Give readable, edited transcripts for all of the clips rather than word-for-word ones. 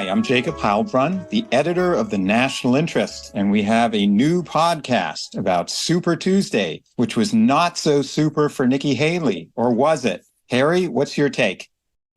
Hi, I'm Jacob Heilbronn, the editor of The National Interest, and we have a new podcast about Super Tuesday, which was not so super for Nikki Haley, or was it? Harry, what's your take?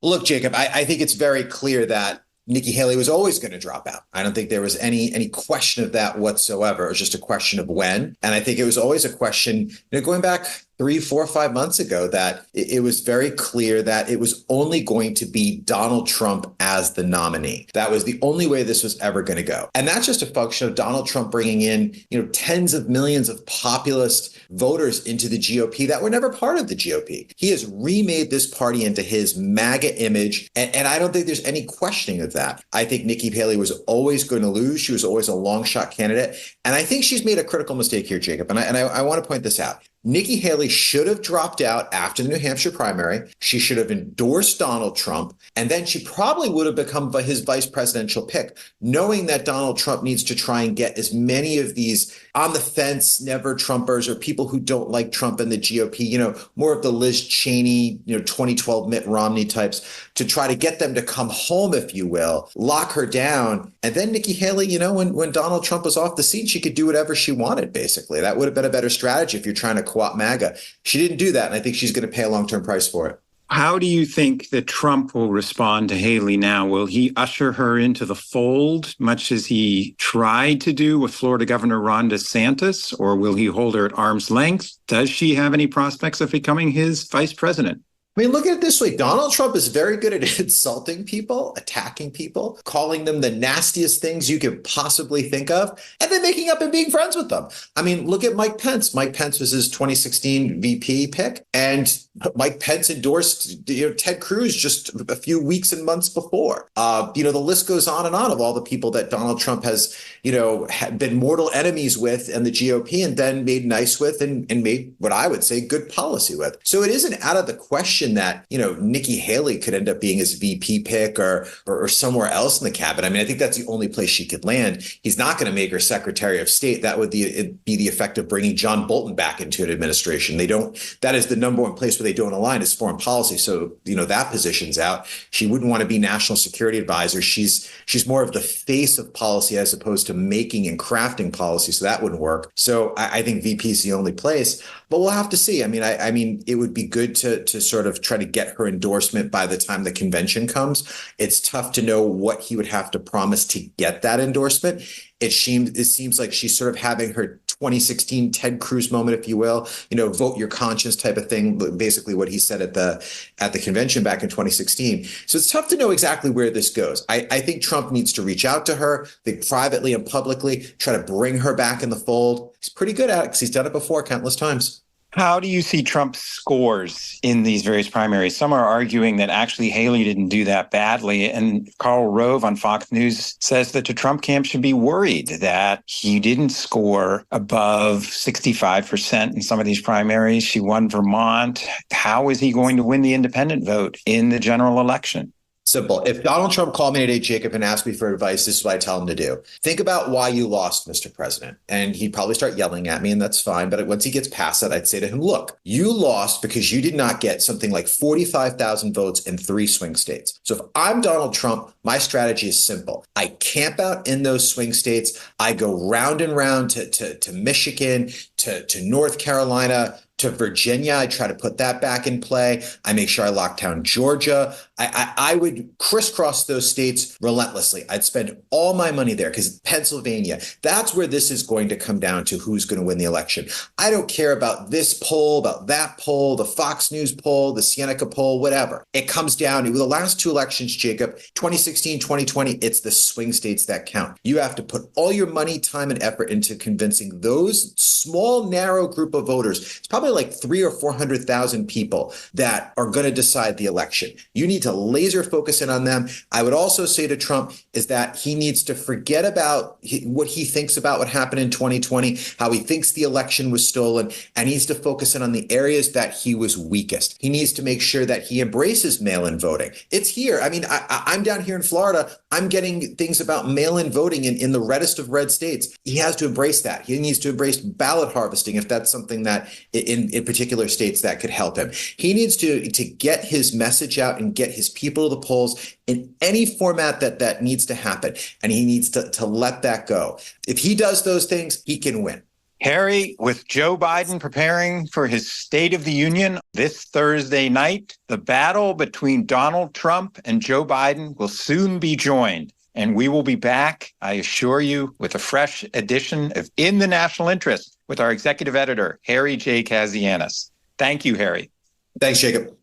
Look, Jacob, I think it's very clear that Nikki Haley was always going to drop out. I don't think there was any question of that whatsoever. It was just a question of when. And I think it was always a question, going back 3, 4, 5 months ago, that it was very clear that it was only going to be Donald Trump as the nominee. That was the only way this was ever going to go. And that's just a function of Donald Trump bringing in, tens of millions of populist voters into the GOP that were never part of the GOP. He has remade this party into his MAGA image. And I don't think there's any questioning of that. I think Nikki Haley was always going to lose. She was always a long shot candidate. And I think she's made a critical mistake here, Jacob. And I want to point this out. Nikki Haley should have dropped out after the New Hampshire primary. She should have endorsed Donald Trump, and then she probably would have become his vice presidential pick, knowing that Donald Trump needs to try and get as many of these on the fence, never Trumpers, or people who don't like Trump in the GOP, more of the Liz Cheney, 2012 Mitt Romney types, to try to get them to come home, if you will, lock her down. And then Nikki Haley, when Donald Trump was off the scene, she could do whatever she wanted, basically. That would have been a better strategy if you're trying to co-opt MAGA. She didn't do that, and I think she's going to pay a long-term price for it. How do you think that Trump will respond to Haley now? Will he usher her into the fold, much as he tried to do with Florida Governor Ron DeSantis, or will he hold her at arm's length? Does she have any prospects of becoming his vice president? I mean, look at it this way. Donald Trump is very good at insulting people, attacking people, calling them the nastiest things you could possibly think of, and then making up and being friends with them. I mean, look at Mike Pence. Mike Pence was his 2016 VP pick, and Mike Pence endorsed Ted Cruz just a few weeks and months before. The list goes on of all the people that Donald Trump has, been mortal enemies with and the GOP, and then made nice with and made what I would say good policy with. So it isn't out of the question that, Nikki Haley could end up being his VP pick or somewhere else in the cabinet. I mean, I think that's the only place she could land. He's not going to make her Secretary of State. That would be the effect of bringing John Bolton back into an administration. That is the number one place where they don't align is foreign policy. So, that position's out. She wouldn't want to be national security advisor. She's more of the face of policy as opposed to making and crafting policy. So that wouldn't work. So I think VP is the only place, but we'll have to see. I mean, it would be good to sort of try to get her endorsement by the time the convention comes. It's tough to know what he would have to promise to get that endorsement. It seems like she's sort of having her 2016 Ted Cruz moment, if you will, vote your conscience type of thing, basically what he said at the convention back in 2016. So it's tough to know exactly where this goes. I think Trump needs to reach out to her, think privately and publicly, try to bring her back in the fold. He's pretty good at it because he's done it before countless times. How do you see Trump's scores in these various primaries? Some are arguing that actually Haley didn't do that badly. And Karl Rove on Fox News says that the Trump camp should be worried that he didn't score above 65% in some of these primaries. She won Vermont. How is he going to win the independent vote in the general election? Simple. If Donald Trump called me today, Jacob, and asked me for advice, this is what I tell him to do. Think about why you lost, Mr. President. And he'd probably start yelling at me, and that's fine. But once he gets past that, I'd say to him, look, you lost because you did not get something like 45,000 votes in 3 swing states. So if I'm Donald Trump, my strategy is simple. I camp out in those swing states. I go round and round to Michigan, to North Carolina, to Virginia. I try to put that back in play. I make sure I lock down Georgia. I would crisscross those states relentlessly. I'd spend all my money there because Pennsylvania, that's where this is going to come down to who's going to win the election. I don't care about this poll, about that poll, the Fox News poll, the Seneca poll, whatever. It comes down to the last 2 elections, Jacob, 2016, 2020, it's the swing states that count. You have to put all your money, time, and effort into convincing those small, narrow group of voters. It's probably like 300,000 or 400,000 people that are going to decide the election. You need to laser focus in on them. I would also say to Trump is that he needs to forget about what he thinks about what happened in 2020, how he thinks the election was stolen, and he needs to focus in on the areas that he was weakest. He needs to make sure that he embraces mail-in voting. It's here. I mean, I'm down here in Florida. I'm getting things about mail-in voting in the reddest of red states. He has to embrace that. He needs to embrace ballot harvesting if that's something that in in particular states that could help him. He needs to get his message out and get his people to the polls in any format that needs to happen. And he needs to let that go. If he does those things, he can win. Harry, with Joe Biden preparing for his State of the Union this Thursday night, the battle between Donald Trump and Joe Biden will soon be joined. And we will be back, I assure you, with a fresh edition of In the National Interest with our executive editor, Harry J. Kazianis. Thank you, Harry. Thanks, Jacob.